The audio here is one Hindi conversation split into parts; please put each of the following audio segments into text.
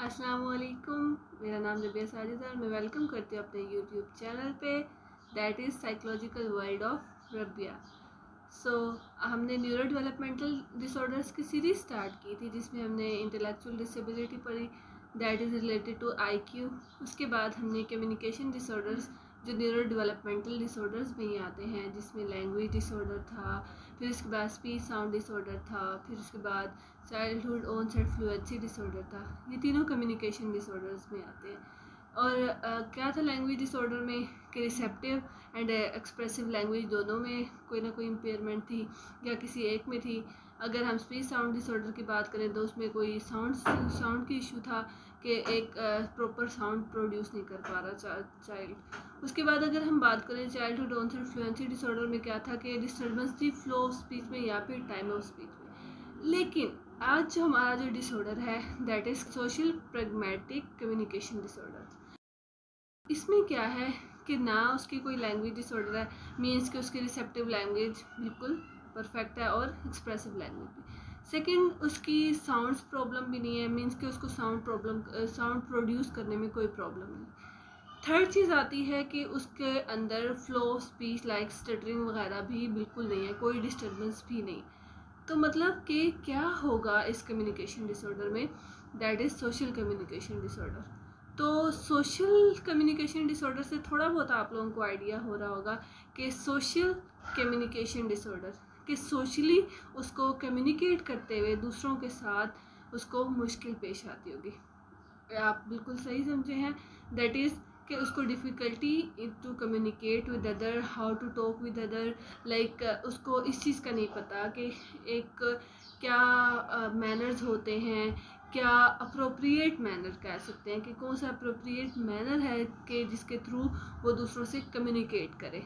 अस्सलाम वालेकुम। मेरा नाम रबिया साजिद है और मैं वेलकम करती हूँ अपने यूट्यूब चैनल पे, that is psychological world of Rabia. हमने न्यूरो डेवलपमेंटल डिसऑर्डर्स की सीरीज़ स्टार्ट की थी जिसमें हमने इंटेलेक्चुअल डिसेबिलिटी पढ़ी, that is related to IQ. उसके बाद हमने कम्युनिकेशन डिसऑर्डर्स जो न्यूरो डेवलपमेंटल डिसऑर्डर्स में ही आते हैं, जिसमें लैंग्वेज डिसऑर्डर था, फिर उसके बाद स्पीच साउंड डिसऑर्डर था, फिर उसके बाद चाइल्डहुड ऑनसेट फ्लुएंसी डिसऑर्डर था। ये तीनों कम्युनिकेशन डिसऑर्डर्स में आते हैं। और क्या था लैंग्वेज डिसऑर्डर में कि रिसेप्टिव एंड एक्सप्रेसिव लैंग्वेज दोनों में कोई ना कोई इम्पेयरमेंट थी या किसी एक में थी। अगर हम स्पीच साउंड डिसऑर्डर की बात करें तो उसमें कोई साउंड की इशू था कि एक प्रॉपर साउंड प्रोड्यूस नहीं कर पा रहा चाइल्ड। उसके बाद अगर हम बात करें चाइल्डहुड ऑनसेट फ्लुएंसी डिसऑर्डर में क्या था कि डिस्टर्बेंस थी फ्लो ऑफ स्पीच में या फिर टाइम ऑफ स्पीच में। लेकिन आज जो हमारा जो डिसऑर्डर है that is social pragmatic communication disorder. इसमें क्या है कि ना उसकी कोई लैंग्वेज डिसऑर्डर है, मीन्स कि उसकी रिसेप्टिव लैंग्वेज बिल्कुल परफेक्ट है और एक्सप्रेसिव लैंग्वेज भी। सेकंड, उसकी साउंड्स प्रॉब्लम भी नहीं है, मीन्स कि उसको साउंड प्रोड्यूस करने में कोई प्रॉब्लम नहीं। थर्ड चीज़ आती है कि उसके अंदर फ्लो स्पीच लाइक स्टटरिंग वगैरह भी बिल्कुल नहीं है, कोई डिस्टर्बेंस भी नहीं। तो मतलब कि क्या होगा इस कम्युनिकेशन डिसऑर्डर में, that is social communication disorder. तो सोशल कम्युनिकेशन डिसऑर्डर से थोड़ा बहुत आप लोगों को आइडिया हो रहा होगा कि सोशल कम्युनिकेशन डिसऑर्डर कि सोशली उसको कम्युनिकेट करते हुए दूसरों के साथ उसको मुश्किल पेश आती होगी। आप बिल्कुल सही समझे हैं, दैट इज़ कि उसको difficulty to communicate with other, how to talk with other, like उसको इस चीज़ का नहीं पता कि एक क्या मैनर्स होते हैं, क्या अप्रोप्रिएट मैनर कह सकते हैं कि कौन सा अप्रोप्रिएट मैनर है कि जिसके थ्रू वो दूसरों से कम्युनिकेट करे।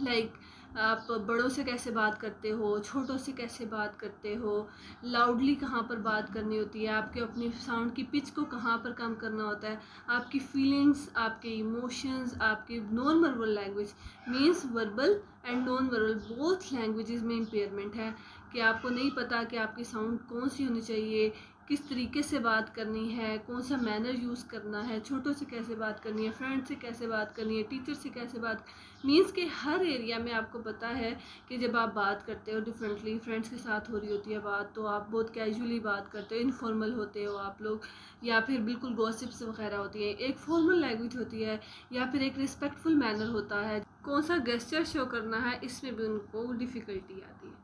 लाइक आप बड़ों से कैसे बात करते हो, छोटों से कैसे बात करते हो, लाउडली कहाँ पर बात करनी होती है, आपके अपनी साउंड की पिच को कहाँ पर कम करना होता है, आपकी फीलिंग्स, आपके इमोशंस, आपकी non verbal language means verbal and non verbal both languages में इम्पेयरमेंट है कि आपको नहीं पता कि आपकी साउंड कौन सी होनी चाहिए, किस तरीके से बात करनी है, कौन सा मैनर यूज़ करना है, छोटों से कैसे बात करनी है, फ्रेंड से कैसे बात करनी है, टीचर से कैसे बात। मीन्स के हर एरिया में आपको पता है कि जब आप बात करते हो डिफरेंटली, फ्रेंड्स के साथ हो रही होती है बात तो आप बहुत कैजुअली बात करते हो, इनफॉर्मल होते हो आप लोग, या फिर बिल्कुल गॉसिप्स वगैरह होती है, एक फॉर्मल लैंग्वेज होती है, या फिर एक रिस्पेक्टफुल मैनर होता है, कौन सा गेस्चर शो करना है, इसमें भी उनको डिफ़िकल्टी आती है।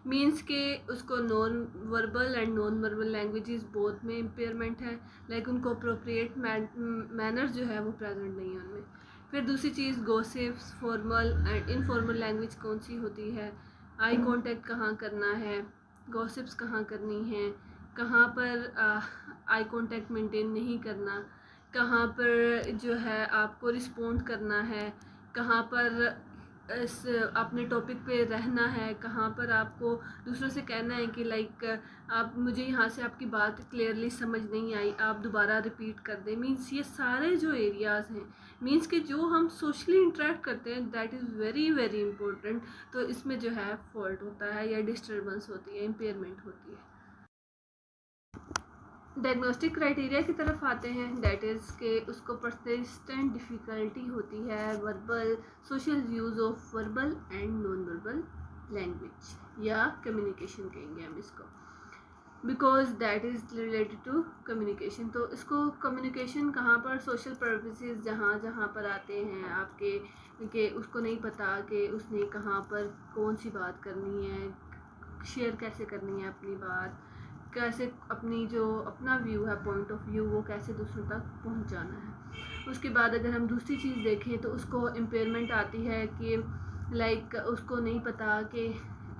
मीन्स के उसको non verbal and non verbal languages both में इम्पेयरमेंट है, लाइक उनको अप्रोप्रिएट मैनर जो है वो प्रेजेंट नहीं है उनमें। फिर दूसरी चीज़ gossips, formal and informal language कौन सी होती है, आई कांटेक्ट कहाँ करना है, गॉसिप्स कहाँ करनी है, कहाँ पर आई कांटेक्ट मेंटेन नहीं करना, कहाँ पर जो है आपको रिस्पोंड करना है, कहाँ पर इस अपने टॉपिक पे रहना है, कहाँ पर आपको दूसरों से कहना है कि लाइक आप मुझे यहाँ से आपकी बात क्लियरली समझ नहीं आई, आप दोबारा रिपीट कर दें। मीन्स ये सारे जो एरियाज़ हैं, मीन्स कि जो हम सोशली इंटरेक्ट करते हैं that is very very important. तो इसमें जो है फॉल्ट होता है या डिस्टर्बेंस होती है, इम्पेयरमेंट होती है। डायग्नोस्टिक क्राइटेरिया की तरफ आते हैं, दैट इज़ के उसको परसिस्टेंट डिफ़िकल्टी होती है verbal social use of verbal and non verbal language या कम्युनिकेशन कहेंगे हम इसको, because that is related to communication. तो इसको कम्युनिकेशन कहाँ पर सोशल पर्पसेस जहाँ जहाँ पर आते हैं आपके कि उसको नहीं पता कि उसने कहाँ पर कौन सी बात करनी है, शेयर कैसे करनी है अपनी बात, कैसे अपनी जो अपना व्यू है, पॉइंट ऑफ व्यू, वो कैसे दूसरों तक पहुंचाना है। उसके बाद अगर हम दूसरी चीज़ देखें तो उसको इम्पेयरमेंट आती है कि लाइक उसको नहीं पता कि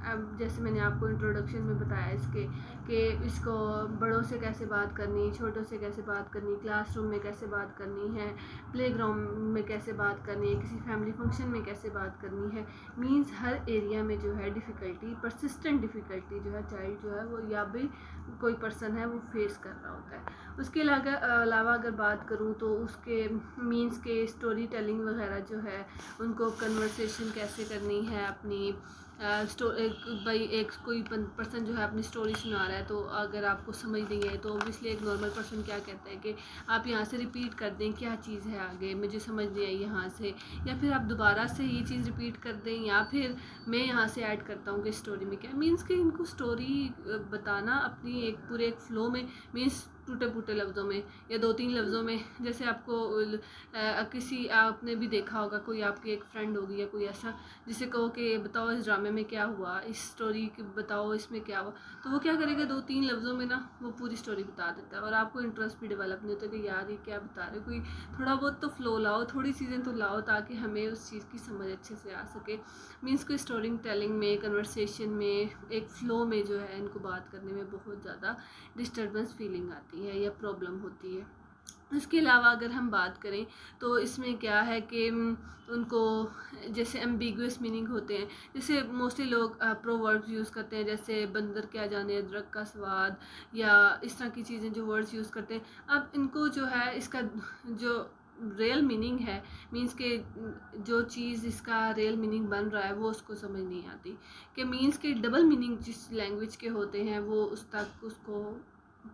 अब जैसे मैंने आपको इंट्रोडक्शन में बताया इसके कि इसको बड़ों से कैसे बात करनी, छोटों से कैसे बात करनी, क्लासरूम में कैसे बात करनी है, प्लेग्राउंड में कैसे बात करनी है, किसी फैमिली फंक्शन में कैसे बात करनी है। मीन्स हर एरिया में जो है डिफ़िकल्टी, परसिस्टेंट डिफ़िकल्टी जो है चाइल्ड जो है वो या भी कोई पर्सन है वो फेस कर रहा होता है। उसके अलावा अगर बात करूँ तो उसके मीन्स के स्टोरी टेलिंग वगैरह जो है, उनको कन्वर्सेशन कैसे करनी है अपनी एक कोई पर्सन जो है अपनी स्टोरी सुना रहा है, तो अगर आपको समझ नहीं है तो ऑब्वियसली एक नॉर्मल पर्सन क्या कहता है कि आप यहाँ से रिपीट कर दें क्या चीज़ है आगे, मुझे समझ नहीं आई यहाँ से, या फिर आप दोबारा से ये चीज़ रिपीट कर दें, या फिर मैं यहाँ से ऐड करता हूँ कि स्टोरी में क्या मीन्स कि इनको स्टोरी बताना अपनी एक पूरे एक फ़्लो में, मीन्स टूटे फूटे लफ्ज़ों में या 2-3 लफ्ज़ों में। जैसे आपको किसी आपने भी देखा होगा, कोई आपकी एक फ्रेंड होगी या कोई ऐसा जिसे कहो कि बताओ इस ड्रामे में क्या हुआ, इस स्टोरी बताओ इसमें क्या हुआ, तो वो क्या करेगा 2-3 लफ्ज़ों में ना वो पूरी स्टोरी बता देता है, और आपको इंटरेस्ट भी डेवलप नहीं होता कि यार ये क्या बता रहे, कोई थोड़ा बहुत तो फ्लो लाओ, थोड़ी चीज़ें तो लाओ ताकि हमें उस चीज़ की समझ अच्छे से आ सके। मीन्स कोई स्टोरी टेलिंग में, कन्वर्सेशन में, एक फ़्लो में जो है इनको बात करने में बहुत ज़्यादा डिस्टर्बेंस फीलिंग आती है या प्रॉब्लम होती है। इसके अलावा अगर हम बात करें तो इसमें क्या है कि उनको जैसे एम्बिगुअस मीनिंग होते हैं, जैसे मोस्टली लोग प्रोवर्ब्स यूज़ करते हैं, जैसे बंदर क्या जाने अदरक का स्वाद, या इस तरह की चीज़ें जो वर्ड्स यूज़ करते हैं। अब इनको जो है इसका जो रियल मीनिंग है, मींस के जो चीज़ इसका रियल मीनिंग बन रहा है वो उसको समझ नहीं आती, कि मींस के डबल मीनिंग जिस लैंग्वेज के होते हैं वो उस तक उसको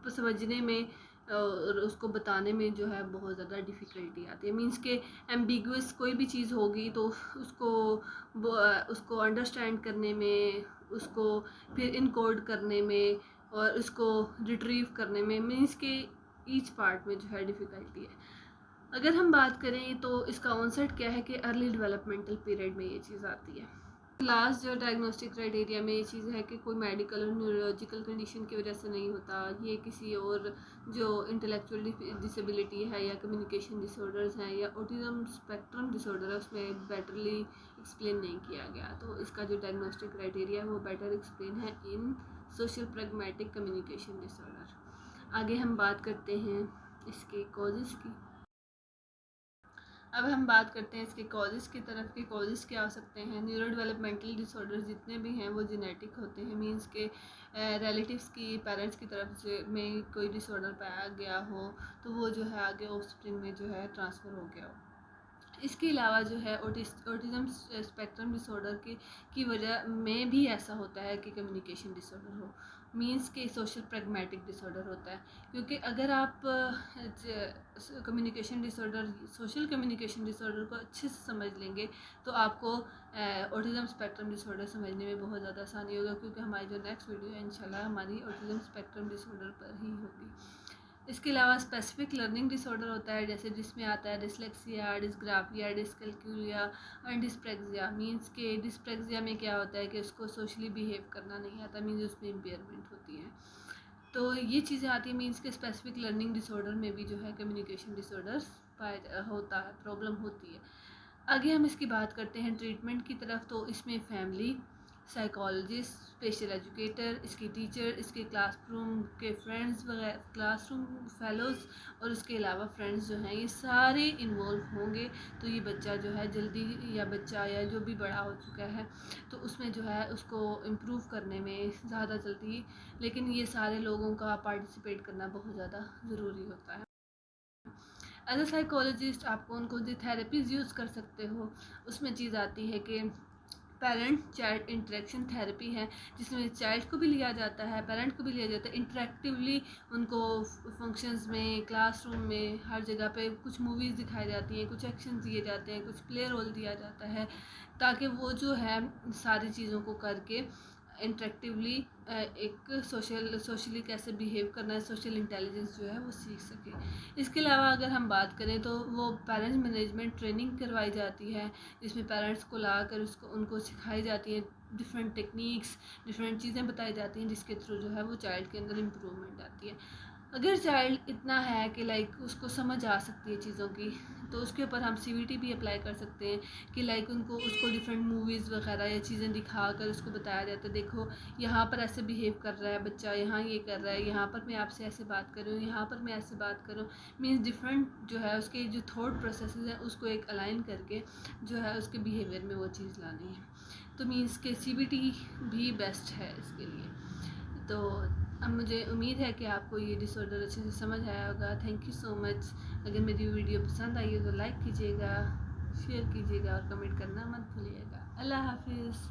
समझने में और उसको बताने में जो है बहुत ज़्यादा डिफ़िकल्टी आती है। मींस के एम्बिगुअस कोई भी चीज़ होगी तो उसको अंडरस्टैंड करने में, उसको फिर इनकोड करने में और उसको रिट्रीव करने में, मींस के ईच पार्ट में जो है डिफ़िकल्टी है। अगर हम बात करें तो इसका ऑनसेट क्या है कि अर्ली डेवलपमेंटल पीरियड में ये चीज़ आती है। लास्ट जो डायग्नोस्टिक क्राइटेरिया में ये चीज़ है कि कोई मेडिकल और न्यूरोलॉजिकल कंडीशन की वजह से नहीं होता, ये किसी और जो इंटेलेक्चुअल डिसेबिलिटी है या कम्युनिकेशन डिसऑर्डर्स हैं या ऑटिज्म स्पेक्ट्रम डिसऑर्डर है उसमें बेटरली एक्सप्लेन नहीं किया गया। तो इसका जो डायग्नोस्टिक क्राइटेरिया है वो बेटर एक्सप्लेन है इन सोशल प्रैग्मेटिक कम्युनिकेशन डिसऑर्डर। आगे हम बात करते हैं इसके कॉजेज़ की। अब हम बात करते हैं इसके कॉजेज़ की तरफ के कॉजेज़ क्या हो सकते हैं। न्यूरो डेवलपमेंटल डिसऑर्डर्स जितने भी हैं वो जेनेटिक होते हैं, मींस के रिलेटिव्स की पेरेंट्स की तरफ से में कोई डिसऑर्डर पाया गया हो तो वो जो है आगे ऑफस्प्रिंग में जो है ट्रांसफ़र हो गया हो। इसके अलावा जो है ऑटिज्म स्पेक्ट्रम डिसऑर्डर की वजह में भी ऐसा होता है कि कम्युनिकेशन डिसऑर्डर हो, मींस के सोशल प्रैग्मेटिक डिसऑर्डर होता है। क्योंकि अगर आप communication disorder, social communication disorder को अच्छे से समझ लेंगे तो आपको ऑटिज्म स्पेक्ट्रम डिसऑर्डर समझने में बहुत ज़्यादा आसानी होगा, क्योंकि हमारी जो नेक्स्ट वीडियो है इंशाल्लाह हमारी ऑटिज्म स्पेक्ट्रम डिसऑर्डर पर ही होगी। इसके अलावा स्पेसिफिक लर्निंग डिसऑर्डर होता है, जैसे जिसमें आता है dyslexia, dysgraphia, dyscalculia and dyspraxia. Means के डिस्प्रैक्सिया में क्या होता है कि उसको सोशली बिहेव करना नहीं आता, मींस उसमें इम्पेयरमेंट होती है। तो ये चीज़ें आती हैं। मींस के स्पेसिफिक लर्निंग डिसऑर्डर में भी जो है कम्युनिकेशन डिसऑर्डर्स होता है, प्रॉब्लम होती है। आगे हम इसकी बात करते हैं ट्रीटमेंट की तरफ। तो इसमें फैमिली, साइकोलॉजिस्ट, स्पेशल एजुकेटर, इसकी टीचर, इसके क्लासरूम के फ्रेंड्स वगैरह, क्लासरूम फेलोज़ और उसके अलावा फ्रेंड्स जो हैं ये सारे इन्वॉल्व होंगे तो ये बच्चा जो है जल्दी, या बच्चा या जो भी बड़ा हो चुका है तो उसमें जो है उसको इम्प्रूव करने में ज़्यादा जल्दी, लेकिन ये सारे लोगों का पार्टिसिपेट करना बहुत ज़्यादा ज़रूरी होता है। एज अ साइकोलॉजिस्ट आप कौन कौन सी थेरेपीज़ यूज़ कर सकते हो, उसमें चीज़ आती है कि पेरेंट चाइल्ड इंटरेक्शन थेरेपी है, जिसमें चाइल्ड को भी लिया जाता है, पेरेंट को भी लिया जाता है, इंटरेक्टिवली उनको फंक्शंस में, क्लासरूम में, हर जगह पे कुछ मूवीज़ दिखाई जाती हैं, कुछ एक्शन दिए जाते हैं, कुछ प्ले रोल दिया जाता है, ताकि वो जो है सारी चीज़ों को करके इंटरेक्टिवली एक सोशली कैसे बिहेव करना है, सोशल इंटेलिजेंस जो है वो सीख सके। इसके अलावा अगर हम बात करें तो वो पेरेंट्स मैनेजमेंट ट्रेनिंग करवाई जाती है, जिसमें पेरेंट्स को ला कर उनको सिखाई जाती है डिफरेंट टेक्निक्स, डिफरेंट चीज़ें बताई जाती हैं, जिसके थ्रू जो है वो चाइल्ड के अंदर इम्प्रूवमेंट आती है। अगर चाइल्ड इतना है कि लाइक उसको समझ आ सकती है चीज़ों की, तो उसके ऊपर हम CBT भी अप्लाई कर सकते हैं कि लाइक उसको डिफरेंट मूवीज़ वगैरह या चीज़ें दिखा कर उसको बताया जाता है, देखो यहाँ पर ऐसे बिहेव कर रहा है बच्चा, यहाँ ये कर रहा है, यहाँ पर मैं आपसे ऐसे बात कर रही हूँ, यहाँ पर मैं ऐसे बात कर रहा हूँ। मीन्स डिफरेंट जो है उसके जो थॉट प्रोसेसेस हैं उसको एक अलाइन करके जो है उसके बिहेवियर में वो चीज़ लानी है। तो मीन्स के CBT भी बेस्ट है इसके लिए। तो अब मुझे उम्मीद है कि आपको ये डिसऑर्डर अच्छे से समझ आया होगा। Thank you so much. अगर मेरी वीडियो पसंद आई है तो लाइक कीजिएगा, शेयर कीजिएगा और कमेंट करना मत भूलिएगा। अल्लाह हाफिज़।